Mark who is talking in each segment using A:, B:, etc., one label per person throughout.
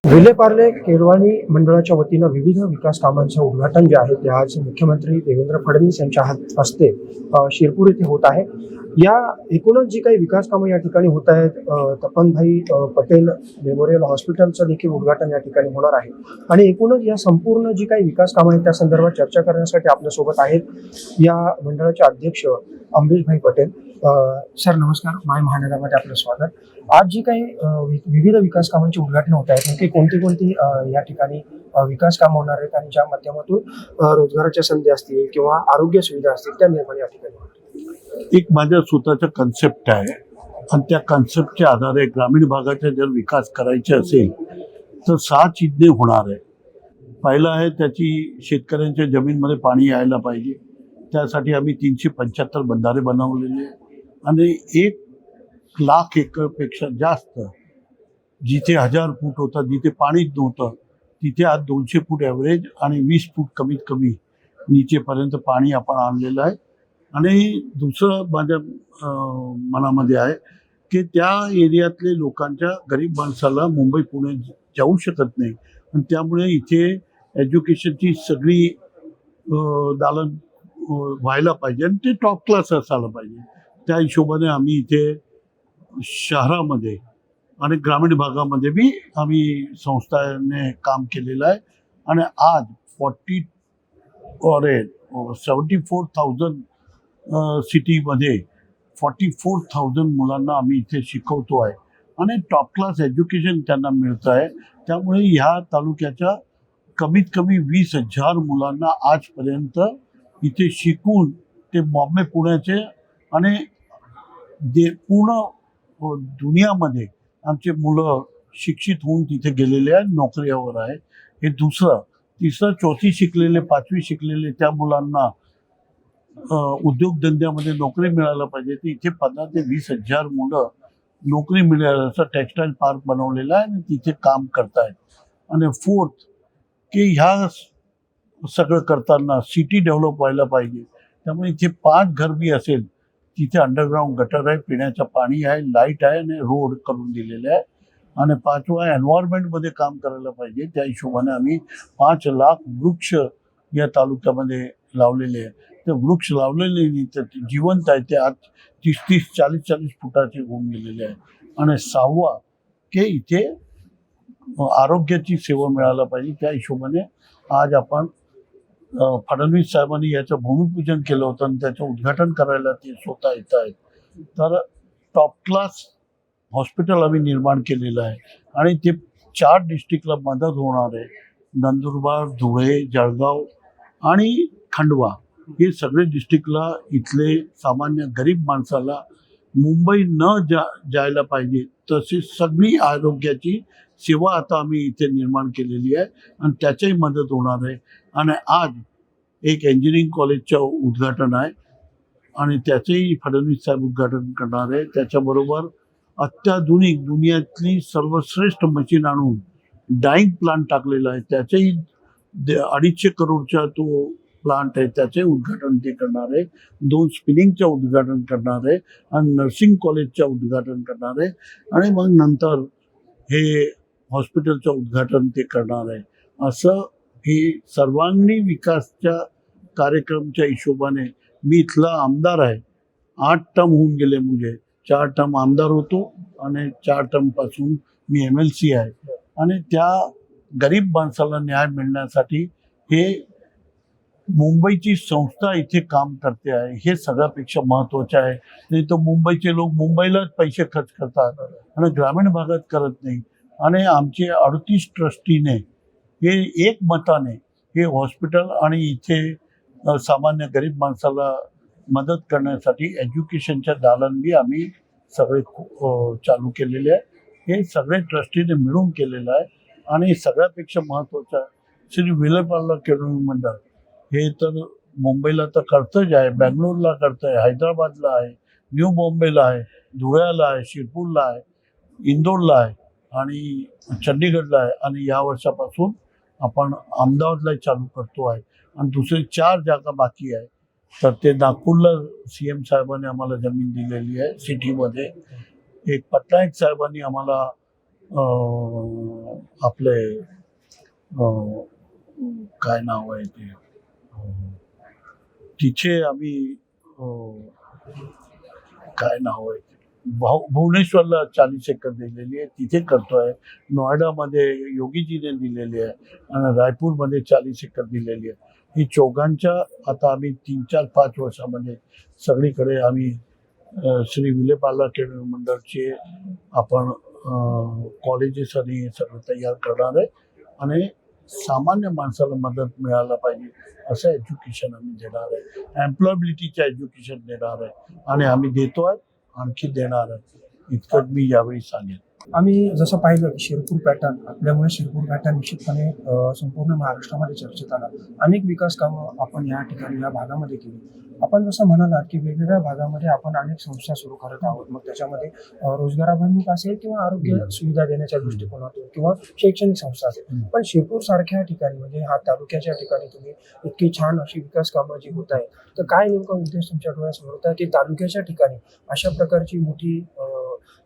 A: विलेपार्ले केळवणी मंडळाच्या वतीनं विविध विकास कामांचं उद्घाटन जे आहे ते आज मुख्यमंत्री देवेंद्र फडणवीस यांच्या हस्ते शिरपूर येथे होत आहे। या एकूणच जी काही विकास कामं या ठिकाणी होत आहेत, तपनभाई पटेल मेमोरियल हॉस्पिटलचं देखील उद्घाटन या ठिकाणी होणार आहे आणि एकूणच या संपूर्ण जी काही विकास कामं आहेत त्या संदर्भात चर्चा करण्यासाठी आपल्यासोबत आहेत या मंडळाचे अध्यक्ष अमरीशभाई पटेल। सर नमस्कार, माय महानगरमध्ये आपलं स्वागत। आज जी काही विविध विकास कामांचे उद्घाटन होत आहेत, नेमकी कोणती या ठिकाणी विकास कामं होणार आहेत आणि ज्या माध्यमातून रोजगाराच्या संधी असतील किंवा आरोग्य सुविधा असतील त्या निर्माण या ठिकाणी होतील?
B: एक माझ्या स्वतःचा कन्सेप्ट आहे आणि त्या कन्सेप्टच्या आधारे ग्रामीण भागाचा जर विकास करायचे असेल तर 6 चिन्हे होणार आहे। पहिलं आहे त्याची शेतकऱ्यांच्या जमीनमध्ये पाणी यायला पाहिजे, त्यासाठी आम्ही 375 बंधारे बनवलेले आणि 1,00,000 एकरपेक्षा जास्त जिथे 1000 फूट होता, जिथे पाणीच नव्हतं तिथे आज 200 फूट ॲव्हरेज आणि 20 फूट कमीत कमी नीचेपर्यंत पाणी आपण आणलेलं आहे। आणि दुसरं माझ्या मनामध्ये आहे की त्या एरियातले लोकांच्या गरीब माणसाला मुंबई पुणे जाऊ शकत नाही आणि त्यामुळे इथे एज्युकेशनची सगळी दालन व्हायला पाहिजे आणि ते टॉप क्लास असायला पाहिजे। त्या हिशोबाने आम्ही इथे शहरामध्ये आणि ग्रामीण भागामध्ये बी आम्ही संस्थेने काम केलेलं आहे आणि आज 74,000 सिटीमध्ये 44,000 मुलांना आम्ही इथे शिकवतो आहे आणि टॉप क्लास एज्युकेशन त्यांना मिळतं आहे। त्यामुळे ह्या तालुक्याच्या कमीत कमी 20,000 मुलांना आजपर्यंत इथे शिकून ते बॉम्बे पुण्याचे आणि पूर्ण दुनियामध्ये आमचे मुलं शिक्षित होऊन तिथे गेलेले आहेत, नोकरीवर आहे। हे दुसरं। तिसरं, 4थी शिकलेले 5वी शिकलेले त्या मुलांना उद्योगधंद्यामध्ये नोकरी मिळायला पाहिजे, तर इथे 15,000 ते 20,000 मुलं नोकरी मिळेल असं टेक्स्टाईल पार्क बनवलेला आहे आणि तिथे काम करतायत। आणि फोर्थ की ह्या सगळं करताना सिटी डेव्हलप व्हायला पाहिजे, त्यामुळे इथे 5 घर बी असेल तिथे अंडरग्राऊंड गटर आहे, पिण्याचं पाणी आहे, लाईट आहे आणि रोड करून दिलेले आहे। आणि 5वा एन्व्हायरमेंटमध्ये काम करायला पाहिजे, त्या हिशोबाने आम्ही 5 लाख वृक्ष या तालुक्यामध्ये लावलेले आहे। ते वृक्ष लावलेले नाही तर जिवंत आहे, ते आज 30-30, 40-40 फुटाचे होऊन गेलेले आहे। आणि 6वा की इथे आरोग्याची सेवा मिळायला पाहिजे, त्या हिशोबाने आज आपण फडणवीस साहेबांनी याचं भूमिपूजन केलं होतं आणि त्याचं उद्घाटन करायला ते स्वतः येत आहेत। तर टॉप क्लास हॉस्पिटल आम्ही निर्माण केलेलं आहे आणि ते 4 डिस्ट्रिक्टला मदत होणार आहे। नंदुरबार, धुळे, जळगाव आणि खंडवा हे सगळे डिस्ट्रिक्टला इथले सामान्य गरीब माणसाला मुंबई न जायला पाहिजे तशी सगळी आरोग्याची सेवा आता आम्ही इथे निर्माण केलेली आहे आणि त्याच्याही मदत होणार आहे। आणि आज एक इंजिनिअरिंग कॉलेजचं उद्घाटन आहे आणि त्याचेही फडणवीस साहेब उद्घाटन करणार आहे। त्याच्याबरोबर अत्याधुनिक दुनियातली सर्वश्रेष्ठ मशीन आणून डाईंग प्लांट टाकलेला आहे, त्याचेही 250 करोडचा तो प्लांट आहे, त्याचे उद्घाटन ते करणार आहे। 2 स्पिनिंगचं उद्घाटन करणार आहे आणि नर्सिंग कॉलेजचं उद्घाटन करणार आहे आणि मग नंतर हे हॉस्पिटलचं उद्घाटन ते करणार आहे। असं हे सर्वांगीण विकासच्या कार्यक्रमच्या हिशोबाने मी इथला आमदार आहे। 8 टर्म होऊन गेले मुझे, 4 टर्म आमदार होतो आणि 4 टर्मपासून मी MLC आहे आणि त्या गरीब माणसाला न्याय मिळण्यासाठी हे मुंबईची संस्था इथे काम करते आहे, हे सगळ्यापेक्षा महत्त्वाचं आहे। नाही तर मुंबईचे लोक मुंबईलाच पैसे खर्च करतात आणि ग्रामीण भागात करत नाही। आणि आमचे 38 ट्रस्टीने हे एकमताने हे हॉस्पिटल आणि इथे सामान्य गरीब माणसाला मदत करण्यासाठी एज्युकेशनच्या दालन बी आम्ही सगळे चालू केलेले आहे। हे सगळे ट्रस्टीने मिळून केलेलं आहे आणि सगळ्यापेक्षा महत्त्वाचं श्री विलेपार्ले केळवणी मंडळ हे तर मुंबईला तर करतंच आहे, बँगलोरला करतं आहे, हैदराबादला आहे, न्यू बॉम्बेला आहे, धुळ्याला आहे, शिरपूरला आहे, इंदोरला आहे आणि चंडीगडला आहे आणि या वर्षापासून आपण अहमदाबादलाही चालू करतो आहे आणि दुसरे 4 जागा बाकी आहे। तर ते नागपूरला CM साहेबांनी आम्हाला जमीन दिलेली आहे सिटीमध्ये, एक पटनायक साहेबांनी आम्हाला आपले काय नाव आहे ते तिथे आम्ही काय नाव आहे ते भुवनेश्वरला 40 एकर दिलेली आहे, तिथे करतोय. नोएडामध्ये योगीजीने दिलेली आहे आणि रायपूरमध्ये 40 एकर दिलेली आहे. ही चौघांच्या आता आम्ही 3-4-5 वर्षामध्ये सगळीकडे आम्ही श्री विलेपार्ला केळवे मंडळचे आपण कॉलेजेस आणि हे सगळं तयार करणार आहे आणि सामान्य माणसाला मदत मिळायला पाहिजे असं एज्युकेशन आम्ही देणार आहे. एम्प्लॉयबिलिटीचं एज्युकेशन देणार आहे आणि आम्ही देतो आहे, आणखी देणार आहे. इतकं मी यावेळी सांगेन.
A: आम्ही जसं पाहिलं की शिरपूर पॅटर्न आपल्यामुळे शिरपूर पॅटर्न निश्चितपणे संपूर्ण महाराष्ट्रामध्ये चर्चेत आला. अनेक विकास कामं आपण या ठिकाणी या भागामध्ये केली. आपण जसं म्हणालात की वेगवेगळ्या भागामध्ये आपण अनेक संस्था सुरू करत आहोत. मग त्याच्यामध्ये रोजगाराभिमुख असेल किंवा आरोग्य सुविधा देण्याच्या दृष्टिकोनातून किंवा शैक्षणिक संस्था असेल. पण शिरपूर सारख्या ठिकाणी म्हणजे हा तालुक्याच्या ठिकाणी तुम्ही इतकी छान अशी विकास कामं जी होत आहेत, तर काय नेमका उद्देश तुमच्या डोळ्यासमोर होता की तालुक्याच्या ठिकाणी अशा प्रकारची मोठी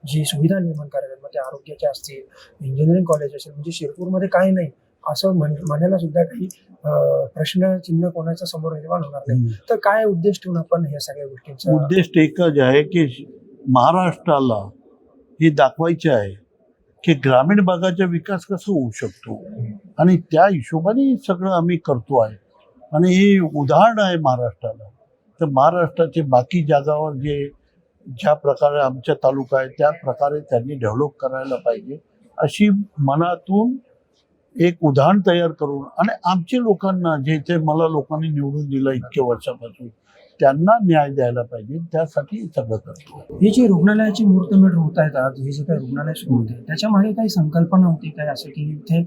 A: जी सुविधा निर्माण करायला, मग ते आरोग्याच्या असतील, इंजिनिअरिंग कॉलेज असेल, म्हणजे शिरपूरमध्ये काही नाही असं म्हणायला सुद्धा काही प्रश्नचिन्ह कोणाच्या समोर निर्माण होणार नाही. तर काय उद्देश ठेवून आपण ह्या सगळ्या गोष्टींचा
B: उद्देश एकच आहे की महाराष्ट्राला हे दाखवायचे आहे की ग्रामीण भागाचा विकास कसा होऊ शकतो आणि त्या हिशोबाने सगळं आम्ही करतो आहे आणि हे उदाहरण आहे महाराष्ट्राला. तर महाराष्ट्राचे बाकी जागावर ज्या प्रकारे आमचा तालुका आहे त्या प्रकारे त्यांनी डेव्हलप करायला पाहिजे अशी मनातून एक उदाहरण तयार करून आणि आमच्या लोकांना जे ते मला लोकांनी निवडून दिलं इतक्या वर्षापासून त्यांना न्याय द्यायला पाहिजे, त्यासाठी सगळं करतो.
A: हे जे रुग्णालयाची मुहूर्तमेढ होत आहेत आज, हे जे काही रुग्णालय सुरू होते त्याच्यामागे काही संकल्पना होती काय असं की इथे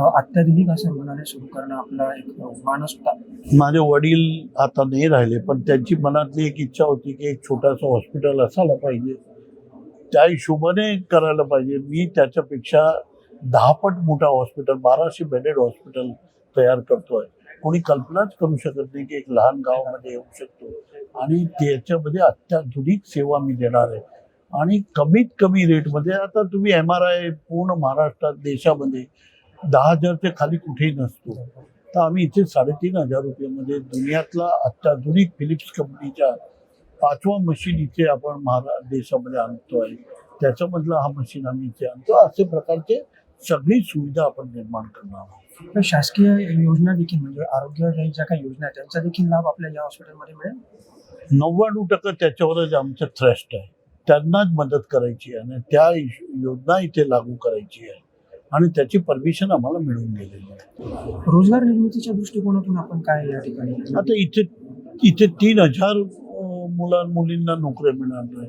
A: अत्याधुनिक असं रुग्णालय सुरू करणं आपला एक मानस होता?
B: माझे वडील आता नाही राहिले, पण त्यांची मनातली एक इच्छा होती की एक छोटासा हॉस्पिटल असायला पाहिजे, त्या हिशोबाने करायला पाहिजे. मी त्याच्यापेक्षा 10 पट मोठा हॉस्पिटल 1200 बेडेड हॉस्पिटल तयार करतोय. कोणी कल्पनाच करू शकत नाही की एक लहान गावामध्ये येऊ शकतो आणि त्याच्यामध्ये अत्याधुनिक सेवा मी देणार आहे आणि कमीत कमी रेटमध्ये. आता तुम्ही MRI पूर्ण महाराष्ट्रात देशामध्ये 10,000च्या खाली कुठेही नसतो, तर आम्ही इथे 3,500 रुपयामध्ये दुनियातला अत्याधुनिक फिलिप्स कंपनीच्या 5वा मशीन इथे आपण देशामध्ये आणतो आहे. त्याच्यामधला हा मशीन आम्ही इथे आणतो. असे प्रकारचे सगळी सुविधा आपण निर्माण करणार आहोत.
A: तर शासकीय योजना देखील म्हणजे आरोग्य ज्या काही योजना आहेत त्यांचा देखील लाभ आपल्या या हॉस्पिटलमध्ये मिळेल?
B: 99% त्याच्यावरच आमचं थ्रस्ट आहे. त्यांनाच मदत करायची आहे आणि त्या योजना इथे लागू करायची आहे आणि त्याची परमिशन आम्हाला मिळून गेलेली आहे.
A: रोजगार निर्मितीच्या दृष्टिकोनातून आपण काय या ठिकाणी
B: आता इथे 3,000 मुलींना नोकऱ्या मिळणार नाही.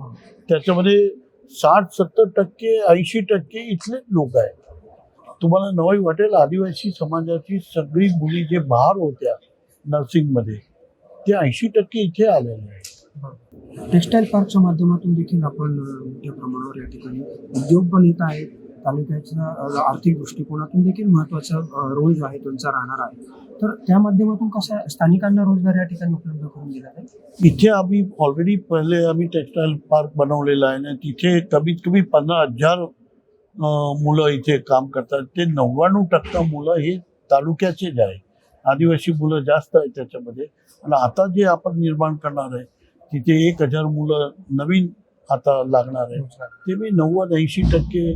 B: त्याच्यामध्ये 60-70% 80% इथलेच लोक आहेत. तुम्हाला नवाई वाटेल, आदिवासी समाजाची सगळी मुली जे बाहेर होत्या नर्सिंगमध्ये ते 80% इथे आलेले आहेत.
A: टेक्स्टाईल पार्कच्या माध्यमातून देखील आपण मोठ्या प्रमाणावर या ठिकाणी उद्योग पण येत आहेत. तालुक्याच्या आर्थिक दृष्टिकोनातून देखील महत्त्वाचा रोल जो आहे त्यांचा राहणार आहे. तर त्या माध्यमातून कसं स्थानिकांना रोजगार या ठिकाणी उपलब्ध करून दिला आहे?
B: इथे आम्ही ऑलरेडी पहिले आम्ही टेक्स्टाईल पार्क बनवलेला आहे ना, तिथे कमीत कमी 15,000 मुलं इथे काम करतात. ते 99% मुलं हे तालुक्याचेच आहे. आदिवासी मुलं जास्त आहेत त्याच्यामध्ये. आणि आता जे आपण निर्माण करणार आहे तिथे 1,000 मुलं नवीन आता लागणार आहे. ते मी 90-80%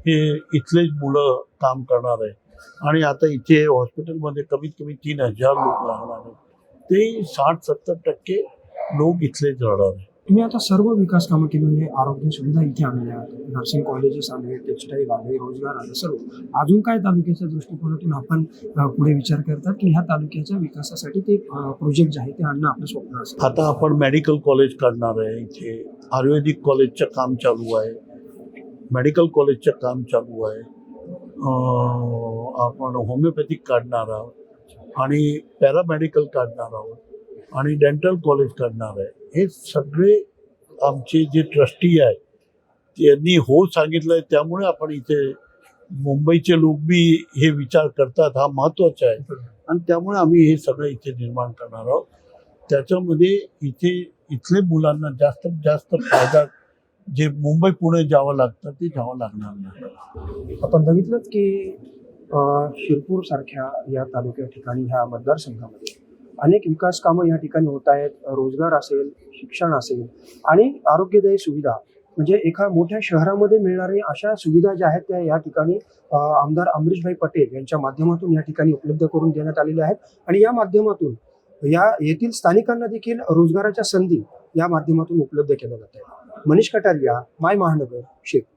B: हे इथलेच मुलं काम करणार आहे आणि आता इथे हॉस्पिटलमध्ये कमीत कमी 3,000 लोक लागणार आहेत. ते 60-70% लोक इथलेच राहणार आहे.
A: तुम्ही आता सर्व विकास कामं केली म्हणजे आरोग्य सुविधा इथे आणल्या, नर्सिंग कॉलेजेस आले, टेक्स्टाईल आले, रोजगार आले, सर्व. अजून काय तालुक्याच्या दृष्टिकोनातून आपण पुढे विचार करतात की ह्या तालुक्याच्या विकासासाठी ते प्रोजेक्ट जे आहे ते आणणं आपलं स्वप्न असतं?
B: आता आपण मेडिकल कॉलेज काढणार आहे इथे. आयुर्वेदिक कॉलेजचं काम चालू आहे, मेडिकल कॉलेजचं काम चालू आहे. आपण होमिओपॅथिक काढणार आहोत आणि पॅरामेडिकल काढणार आहोत आणि डेंटल कॉलेज काढणार आहे. हे सगळे आमचे जे ट्रस्टी आहे त्यांनी हो सांगितलं आहे, त्यामुळे आपण इथे मुंबईचे लोक बी हे विचार करतात, हा महत्त्वाचा आहे आणि त्यामुळे आम्ही हे सगळं इथे निर्माण करणार आहोत. त्याच्यामध्ये इथले मुलांना जास्तीत जास्त फायदा जे मुंबई पुणे जावं लागतं ते जावं लागणार नाही.
A: आपण बघितलं की शिरपूर सारख्या या तालुक्या ठिकाणी ह्या मतदारसंघामध्ये अनेक विकास कामं या ठिकाणी होत आहेत. रोजगार असेल, शिक्षण असेल आणि आरोग्यदायी सुविधा म्हणजे एका मोठ्या शहरामध्ये मिळणाऱ्या अशा सुविधा ज्या आहेत त्या या ठिकाणी आमदार अमरीशभाई पटेल यांच्या माध्यमातून या ठिकाणी उपलब्ध करून देण्यात आलेल्या आहेत आणि या माध्यमातून या येथील स्थानिकांना देखील रोजगाराच्या संधी या माध्यमातून उपलब्ध केल्या जात आहेत. मनीष कटारिया, माय महानगर, शिरपूर.